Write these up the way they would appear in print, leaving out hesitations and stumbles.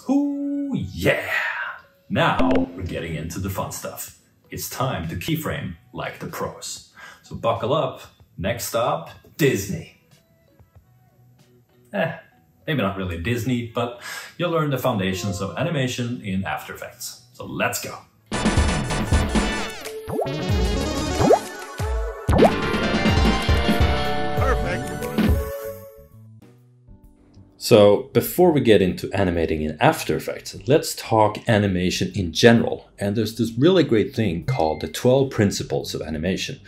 Ooh, yeah! Now we're getting into the fun stuff. It's time to keyframe like the pros. So buckle up. Next stop, Disney. Maybe not really Disney, but you'll learn the foundations of animation in After Effects. So let's go. So before we get into animating in After Effects, let's talk animation in general. And there's this really great thing called the 12 principles of animation.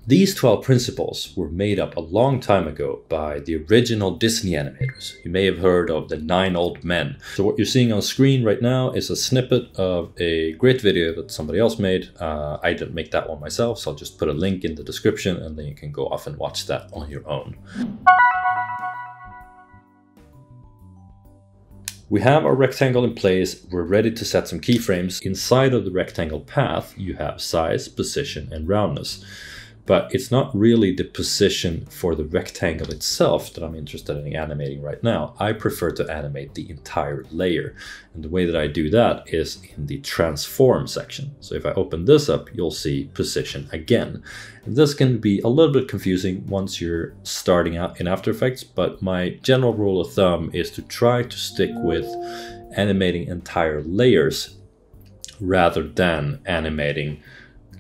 These 12 principles were made up a long time ago by the original Disney animators. You may have heard of the 9 Old Men. So what you're seeing on screen right now is a snippet of a great video that somebody else made. I didn't make that one myself, so I'll just put a link in the description and then you can go off and watch that on your own. We have our rectangle in place, we're ready to set some keyframes. Inside of the rectangle path, you have size, position, and roundness. But it's not really the position for the rectangle itself that I'm interested in animating right now. I prefer to animate the entire layer. And the way that I do that is in the transform section. So if I open this up, you'll see position again. And this can be a little bit confusing once you're starting out in After Effects, but my general rule of thumb is to try to stick with animating entire layers rather than animating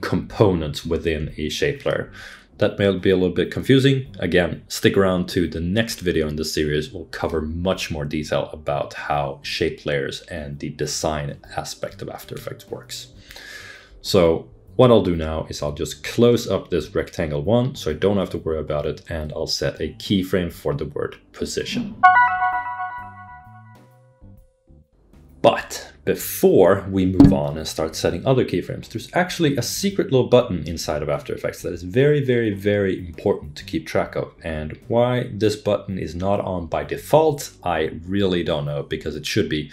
components within a shape layer. That may be a little bit confusing. Again, stick around to the next video in this series. We'll cover much more detail about how shape layers and the design aspect of After Effects works. So what I'll do now is I'll just close up this rectangle one so I don't have to worry about it, and I'll set a keyframe for the word position. But before we move on and start setting other keyframes, there's actually a secret little button inside of After Effects that is very, very, very important to keep track of. And why this button is not on by default, I really don't know, because it should be,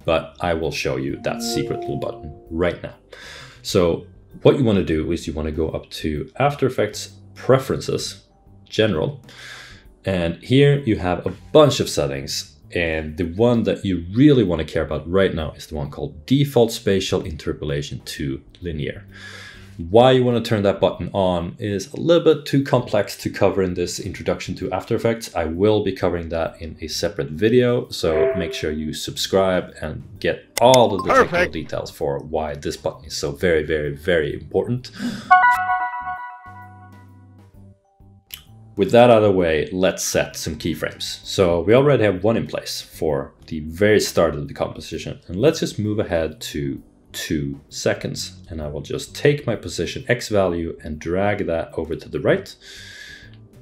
but I will show you that secret little button right now. So what you want to do is you want to go up to After Effects Preferences, General, and here you have a bunch of settings. And the one that you really want to care about right now is the one called Default Spatial Interpolation to Linear. Why you want to turn that button on is a little bit too complex to cover in this introduction to After Effects. I will be covering that in a separate video, so make sure you subscribe and get all of the technical details for why this button is so very, very, very important. With that out of the way, let's set some keyframes. So we already have one in place for the very start of the composition. And let's just move ahead to 2 seconds. And I will just take my position X value and drag that over to the right.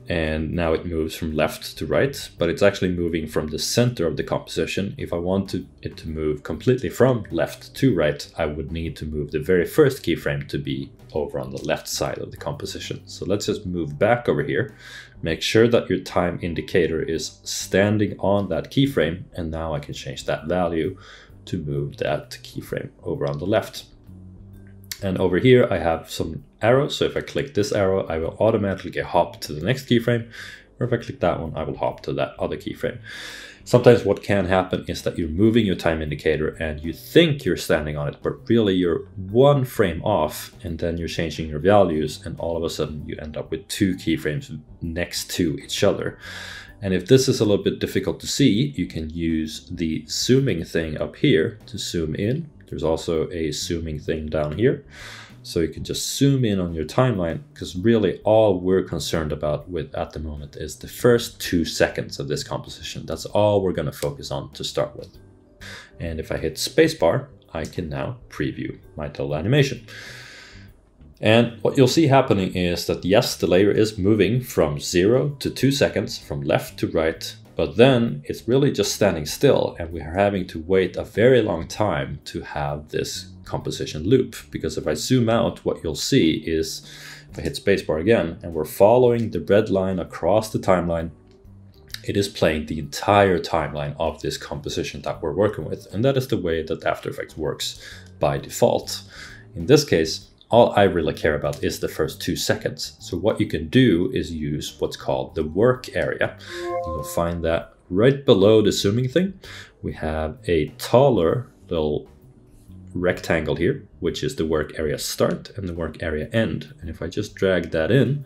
And now it moves from left to right, but it's actually moving from the center of the composition. If I want it to move completely from left to right, I would need to move the very first keyframe to be over on the left side of the composition. So let's just move back over here. Make sure that your time indicator is standing on that keyframe, and now I can change that value to move that keyframe over on the left. And over here I have some arrows, so if I click this arrow, I will automatically hop to the next keyframe, or if I click that one, I will hop to that other keyframe. Sometimes what can happen is that you're moving your time indicator and you think you're standing on it, but really you're 1 frame off, and then you're changing your values, and all of a sudden you end up with 2 keyframes next to each other. And if this is a little bit difficult to see, you can use the zooming thing up here to zoom in. There's also a zooming thing down here. So you can just zoom in on your timeline, because really all we're concerned about with at the moment is the first 2 seconds of this composition. That's all we're going to focus on to start with. And if I hit spacebar, I can now preview my total animation. And what you'll see happening is that yes, the layer is moving from 0 to 2 seconds, from left to right, but then it's really just standing still, and we are having to wait a very long time to have this composition loop. Because if I zoom out, what you'll see is, if I hit spacebar again, and we're following the red line across the timeline, it is playing the entire timeline of this composition that we're working with. And that is the way that After Effects works by default. In this case, all I really care about is the first 2 seconds. So what you can do is use what's called the work area. You'll find that right below the zooming thing, we have a taller little rectangle here, which is the work area start and the work area end. And if I just drag that in,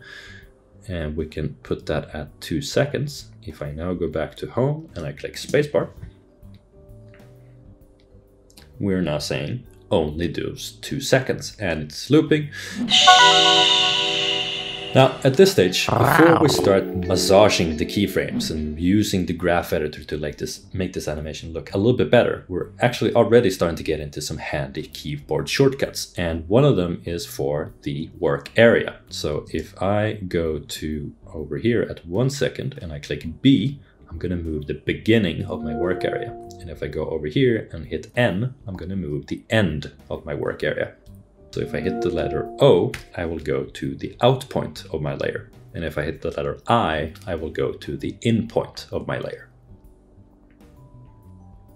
and we can put that at 2 seconds. If I now go back to home and I click spacebar, we're now saying only do 2 seconds, and it's looping. Now, at this stage, before we start massaging the keyframes and using the graph editor to make this animation look a little bit better, we're actually already starting to get into some handy keyboard shortcuts. And one of them is for the work area. So if I go to over here at 1 second and I click B, I'm going to move the beginning of my work area. And if I go over here and hit N, I'm going to move the end of my work area. So if I hit the letter O, I will go to the out point of my layer. And if I hit the letter I will go to the in point of my layer.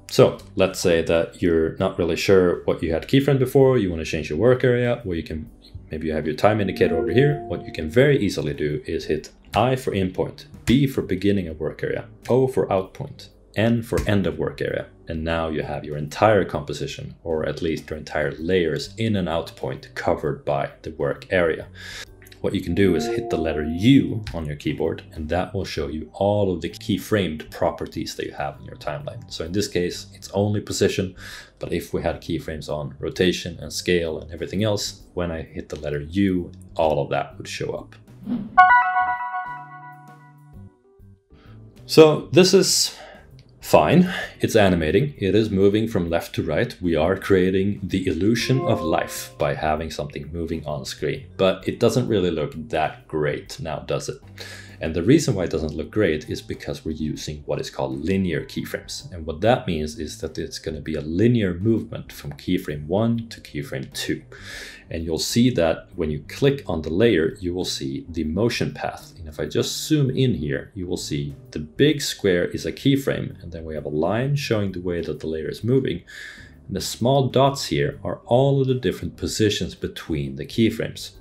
So let's say that you're not really sure what you had keyframed before, you want to change your work area, where you can, maybe you have your time indicator over here. What you can very easily do is hit I for in point, B for beginning of work area, O for out point, N for end of work area. And now you have your entire composition, or at least your entire layers in and out point covered by the work area. What you can do is hit the letter U on your keyboard, and that will show you all of the keyframed properties that you have in your timeline. So in this case, it's only position, but if we had keyframes on rotation and scale and everything else, when I hit the letter U, all of that would show up. So this is fine, it's animating, it is moving from left to right. We are creating the illusion of life by having something moving on screen, but it doesn't really look that great now, does it? And the reason why it doesn't look great is because we're using what is called linear keyframes. And what that means is that it's going to be a linear movement from keyframe 1 to keyframe 2. And you'll see that when you click on the layer, you will see the motion path. And if I just zoom in here, you will see the big square is a keyframe, and then we have a line showing the way that the layer is moving. And the small dots here are all of the different positions between the keyframes.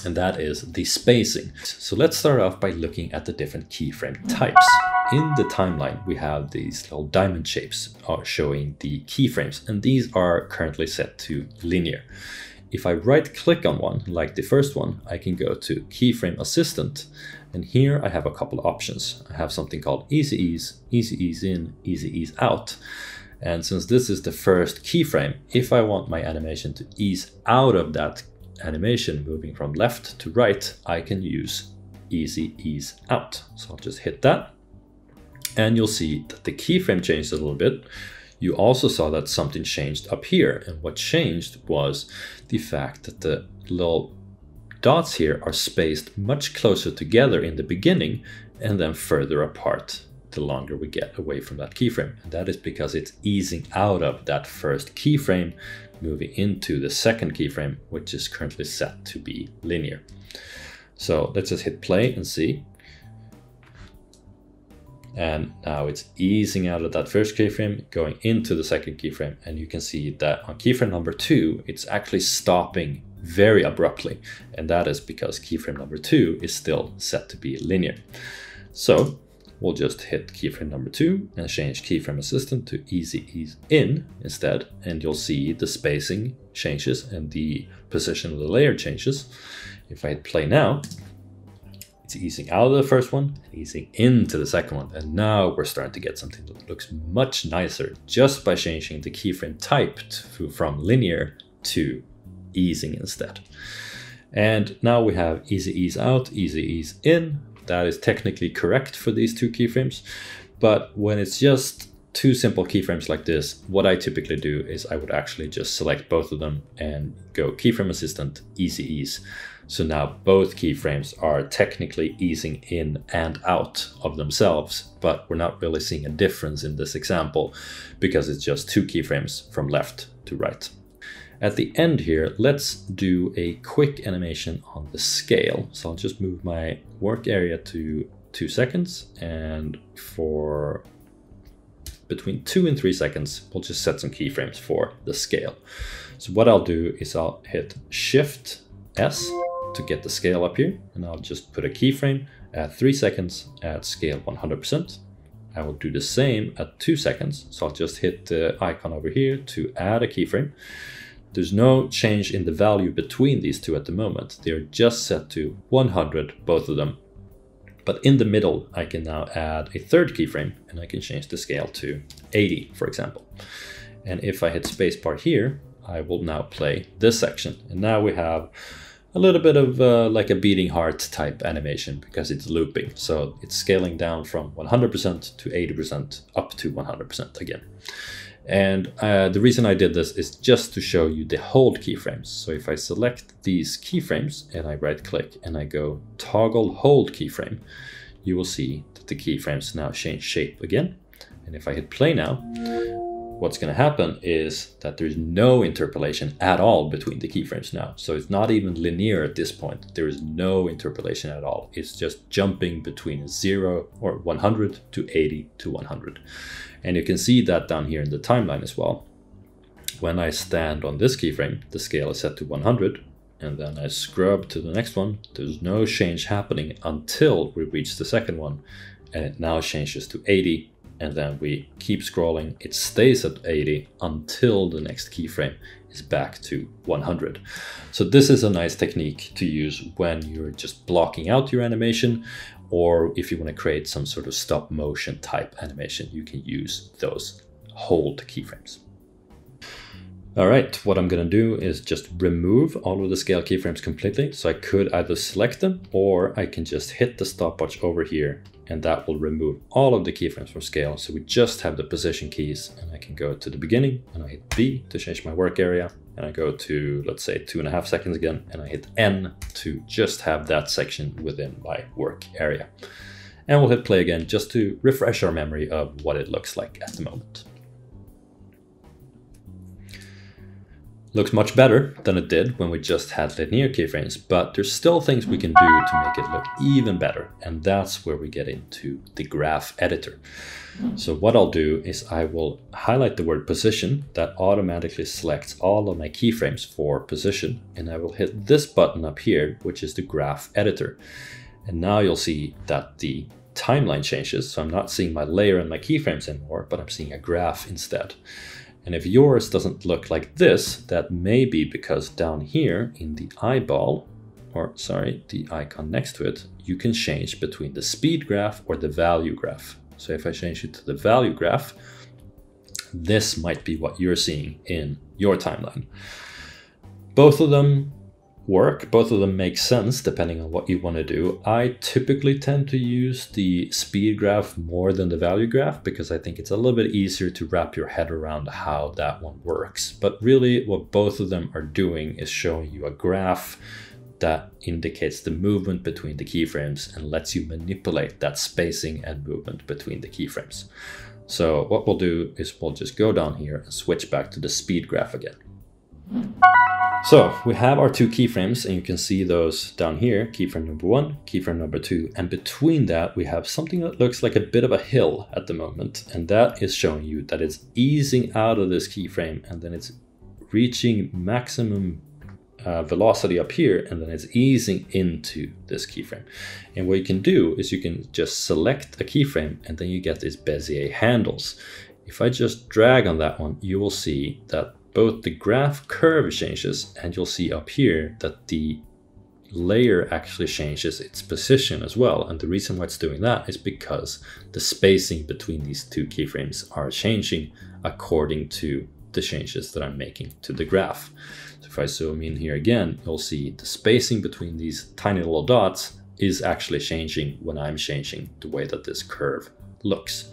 And that is the spacing. So let's start off by looking at the different keyframe types. In the timeline, we have these little diamond shapes showing the keyframes, and these are currently set to linear. If I right click on one, like the first one, I can go to Keyframe Assistant, and here I have a couple of options. I have something called Easy Ease In, Easy Ease Out. And since this is the first keyframe, if I want my animation to ease out of that animation moving from left to right, I can use Easy Ease Out. So I'll just hit that, and you'll see that the keyframe changed a little bit. You also saw that something changed up here, and what changed was the fact that the little dots here are spaced much closer together in the beginning and then further apart the longer we get away from that keyframe. And that is because it's easing out of that first keyframe, moving into the second keyframe, which is currently set to be linear. So let's just hit play and see. And now it's easing out of that first keyframe, going into the second keyframe. And you can see that on keyframe number 2, it's actually stopping very abruptly. And that is because keyframe number 2 is still set to be linear. So we'll just hit keyframe number 2 and change Keyframe Assistant to Easy Ease In instead. And you'll see the spacing changes and the position of the layer changes. If I hit play now, it's easing out of the first one and easing into the second one. And now we're starting to get something that looks much nicer just by changing the keyframe type from linear to easing instead. And now we have Easy Ease Out, Easy Ease In. That is technically correct for these two keyframes. But when it's just two simple keyframes like this, what I typically do is I would actually just select both of them and go Keyframe Assistant, Easy Ease. So now both keyframes are technically easing in and out of themselves, but we're not really seeing a difference in this example because it's just two keyframes from left to right. At the end here, let's do a quick animation on the scale. So I'll just move my work area to 2 seconds, and for between 2 and 3 seconds, we'll just set some keyframes for the scale. So what I'll do is I'll hit Shift S to get the scale up here, and I'll just put a keyframe at 3 seconds at scale 100%. I will do the same at 2 seconds. So I'll just hit the icon over here to add a keyframe. There's no change in the value between these two at the moment. They're just set to 100, both of them. But in the middle, I can now add a third keyframe, and I can change the scale to 80, for example. And if I hit spacebar here, I will now play this section. And now we have a little bit of like a beating heart type animation because it's looping. So it's scaling down from 100% to 80% up to 100% again. And the reason I did this is just to show you the hold keyframes. So if I select these keyframes and I right click and I go toggle hold keyframe, you will see that the keyframes now change shape again. And if I hit play now, what's going to happen is that there's no interpolation at all between the keyframes now. So it's not even linear at this point. There is no interpolation at all. It's just jumping between 0 or 100 to 80 to 100. And you can see that down here in the timeline as well. When I stand on this keyframe, the scale is set to 100, and then I scrub to the next one. There's no change happening until we reach the second one, and it now changes to 80, and then we keep scrolling. It stays at 80 until the next keyframe is back to 100. So this is a nice technique to use when you're just blocking out your animation, or if you want to create some sort of stop motion type animation, you can use those hold keyframes. All right, what I'm going to do is just remove all of the scale keyframes completely. So I could either select them, or I can just hit the stopwatch over here, and that will remove all of the keyframes from scale. So we just have the position keys, and I can go to the beginning and I hit B to change my work area. And I go to, let's say, 2.5 seconds again, and I hit N to just have that section within my work area. And we'll hit play again just to refresh our memory of what it looks like at the moment. Looks much better than it did when we just had linear keyframes, but there's still things we can do to make it look even better. And that's where we get into the graph editor. So what I'll do is I will highlight the word position. That automatically selects all of my keyframes for position. And I will hit this button up here, which is the graph editor. And now you'll see that the timeline changes. So I'm not seeing my layer and my keyframes anymore, but I'm seeing a graph instead. And if yours doesn't look like this, that may be because down here in the eyeball, or sorry, the icon next to it, you can change between the speed graph or the value graph. So if I change it to the value graph, this might be what you're seeing in your timeline. Both of them work, both of them make sense depending on what you want to do. I typically tend to use the speed graph more than the value graph because I think it's a little bit easier to wrap your head around how that one works. But really what both of them are doing is showing you a graph that indicates the movement between the keyframes and lets you manipulate that spacing and movement between the keyframes. So what we'll do is we'll just go down here and switch back to the speed graph again. So we have our two keyframes, and you can see those down here, keyframe number 1, keyframe number 2, and between that we have something that looks like a bit of a hill at the moment, and that is showing you that it's easing out of this keyframe and then it's reaching maximum velocity up here, and then it's easing into this keyframe. And what you can do is you can just select a keyframe and then you get these Bezier handles. If I just drag on that one, you will see that both the graph curve changes, and you'll see up here that the layer actually changes its position as well. And the reason why it's doing that is because the spacing between these two keyframes are changing according to the changes that I'm making to the graph. So if I zoom in here again, you'll see the spacing between these tiny little dots is actually changing when I'm changing the way that this curve looks.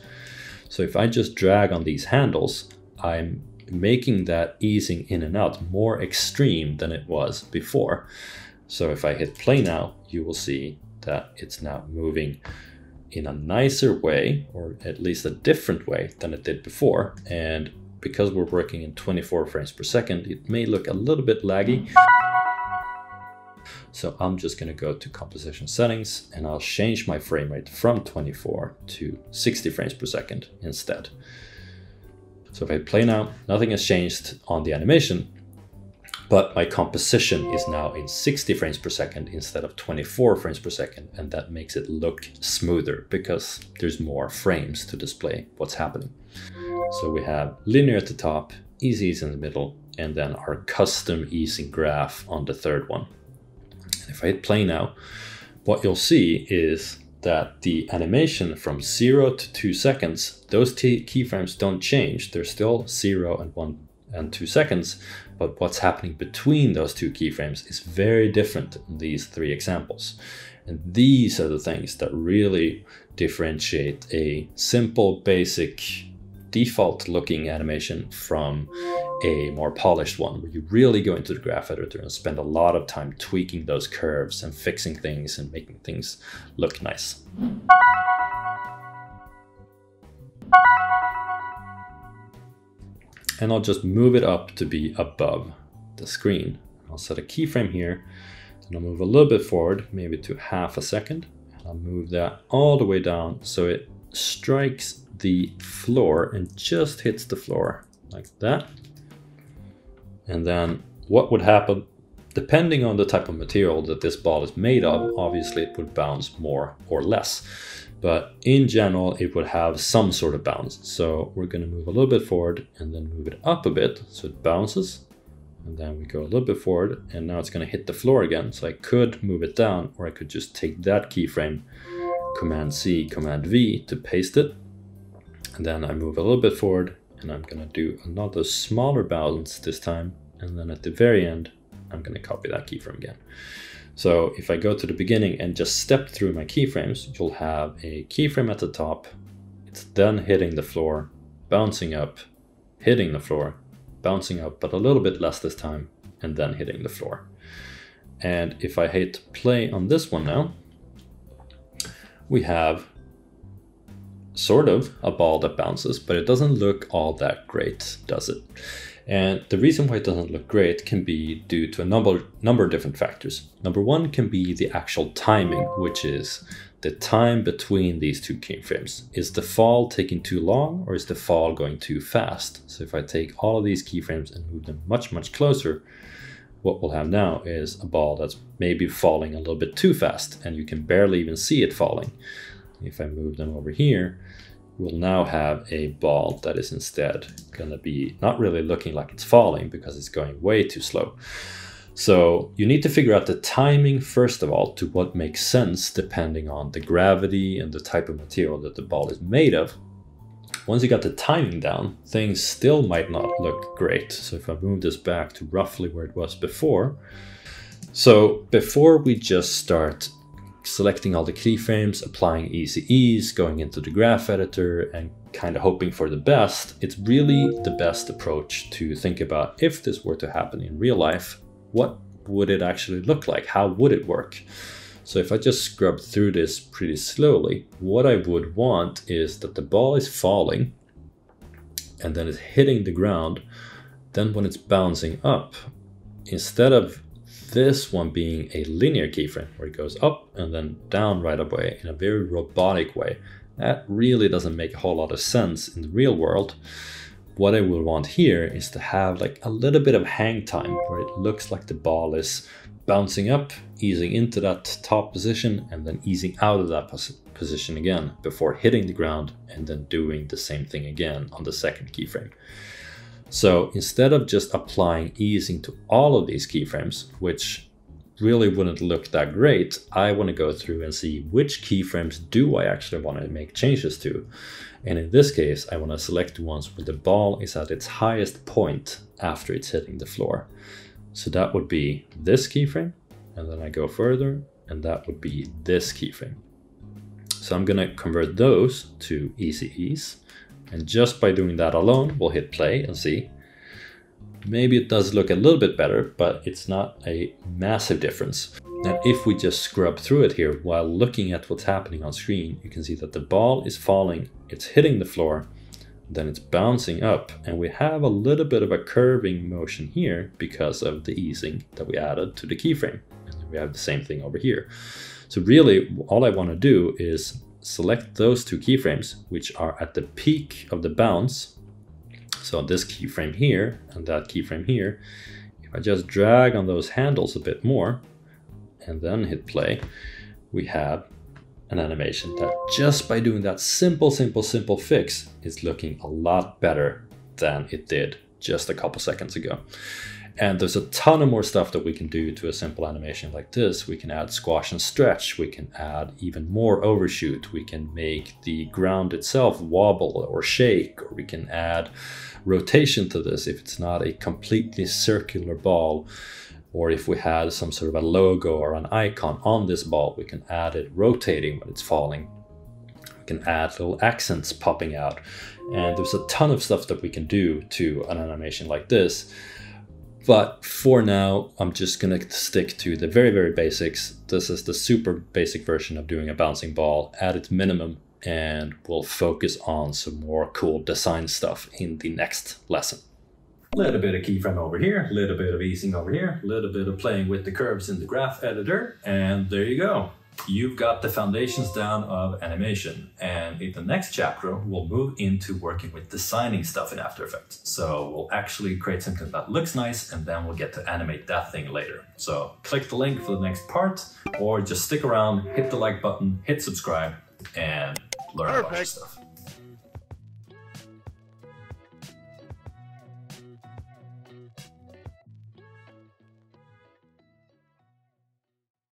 So if I just drag on these handles, I'm making that easing in and out more extreme than it was before. So if I hit play now, you will see that it's now moving in a nicer way, or at least a different way than it did before. And because we're working in 24 frames per second, it may look a little bit laggy. So I'm just going to go to composition settings and I'll change my frame rate from 24 to 60 frames per second instead. So if I play now, nothing has changed on the animation, but my composition is now in 60 frames per second instead of 24 frames per second, and that makes it look smoother because there's more frames to display what's happening. So we have linear at the top, easy ease in the middle, and then our custom easing graph on the third one. And if I hit play now, what you'll see is that the animation from 0 to 2 seconds, those keyframes don't change. They're still 0 and 1 and 2 seconds, but what's happening between those two keyframes is very different in these three examples. And these are the things that really differentiate a simple, basic, default looking animation from a more polished one, where you really go into the graph editor and spend a lot of time tweaking those curves and fixing things and making things look nice. And I'll just move it up to be above the screen. I'll set a keyframe here, and I'll move a little bit forward, maybe to ½ second. And I'll move that all the way down so it strikes the floor and just hits the floor like that. And then what would happen, depending on the type of material that this ball is made of, obviously it would bounce more or less. But in general, it would have some sort of bounce. So we're going to move a little bit forward and then move it up a bit so it bounces. And then we go a little bit forward, and now it's going to hit the floor again. So I could move it down, or I could just take that keyframe, Command C, Command V to paste it. And then I move a little bit forward, and I'm going to do another smaller bounce this time. And then at the very end, I'm going to copy that keyframe again. So if I go to the beginning and just step through my keyframes, you'll have a keyframe at the top. It's then hitting the floor, bouncing up, hitting the floor, bouncing up, but a little bit less this time, and then hitting the floor. And if I hit play on this one now, we have sort of a ball that bounces, but it doesn't look all that great, does it? And the reason why it doesn't look great can be due to a number of different factors. Number one can be the actual timing, which is the time between these two keyframes. Is the fall taking too long, or is the fall going too fast? So if I take all of these keyframes and move them much, much closer, what we'll have now is a ball that's maybe falling a little bit too fast, and you can barely even see it falling. If I move them over here, we'll now have a ball that is instead going to be not really looking like it's falling because it's going way too slow. So you need to figure out the timing, first of all, to what makes sense depending on the gravity and the type of material that the ball is made of. Once you got the timing down, things still might not look great. So if I move this back to roughly where it was before. So before we just start selecting all the keyframes, applying easy ease, going into the graph editor and kind of hoping for the best, it's really the best approach to think about, if this were to happen in real life, what would it actually look like? How would it work? So if I just scrub through this pretty slowly, what I would want is that the ball is falling and then it's hitting the ground. Then when it's bouncing up, instead of this one being a linear keyframe where it goes up and then down right away in a very robotic way, that really doesn't make a whole lot of sense in the real world. What I will want here is to have like a little bit of hang time where it looks like the ball is bouncing up, easing into that top position, and then easing out of that position again before hitting the ground and then doing the same thing again on the second keyframe. So instead of just applying easing to all of these keyframes, which really wouldn't look that great, I want to go through and see which keyframes do I actually want to make changes to. And in this case, I want to select the ones where the ball is at its highest point after it's hitting the floor. So that would be this keyframe, and then I go further, and that would be this keyframe. So I'm going to convert those to easy ease. And just by doing that alone, we'll hit play and see. Maybe it does look a little bit better, but it's not a massive difference. And if we just scrub through it here while looking at what's happening on screen, you can see that the ball is falling, it's hitting the floor, then it's bouncing up, and we have a little bit of a curving motion here because of the easing that we added to the keyframe. And then we have the same thing over here. So really, all I want to do is select those two keyframes, which are at the peak of the bounce. So this keyframe here and that keyframe here. If I just drag on those handles a bit more and then hit play, we have an animation that just by doing that simple fix is looking a lot better than it did just a couple seconds ago. And there's a ton of more stuff that we can do to a simple animation like this. We can add squash and stretch. We can add even more overshoot. We can make the ground itself wobble or shake, or we can add rotation to this if it's not a completely circular ball, or if we had some sort of a logo or an icon on this ball, we can add it rotating when it's falling. We can add little accents popping out. And there's a ton of stuff that we can do to an animation like this. But for now, I'm just gonna stick to the very basics. This is the super basic version of doing a bouncing ball at its minimum, and we'll focus on some more cool design stuff in the next lesson. A little bit of keyframe over here, a little bit of easing over here, a little bit of playing with the curves in the graph editor, and there you go. You've got the foundations down of animation, and in the next chapter we'll move into working with designing stuff in After Effects. So we'll actually create something that looks nice, and then we'll get to animate that thing later. So click the link for the next part, or just stick around, hit the like button, hit subscribe, and learn a bunch of stuff.